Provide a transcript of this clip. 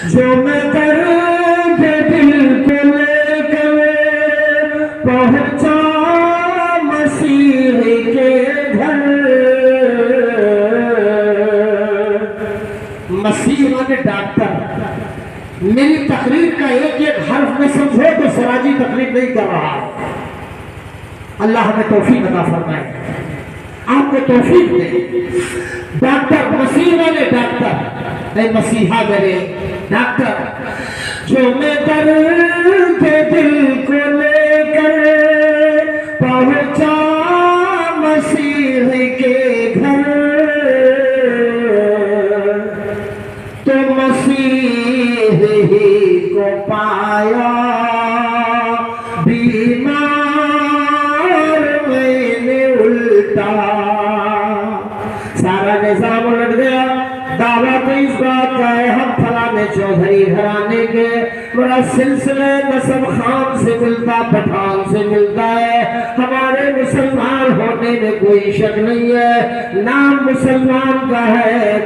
जो मैं दर्द दिल को लेकर पहुंचा मसीह के घर। मसीह माने डॉक्टर। मेरी तकरीर का एक एक हर्फ में समझो तो सराजी तकरीर नहीं कर रहा। अल्लाह हमें तौफीक अता फरमाए, आपको तौफीक दे। डॉक्टर मसीह वाले डॉक्टर, ऐ मसीहा मेरे डॉक्टर, जो मैं दर्द दिल को लेकर पहुंचा मसीह के घर, तो मसीह ही को पाया बीमार मैंने उल्टा। सारा निजाम उलट गया। दावा तो इस बात का है हम फलाने चौधरी घराने के, बड़ा सिलसिले नसब खान से मिलता, पठान से मिलता है। हमारे मुसलमान होने में कोई शक नहीं है, नाम मुसलमान का है,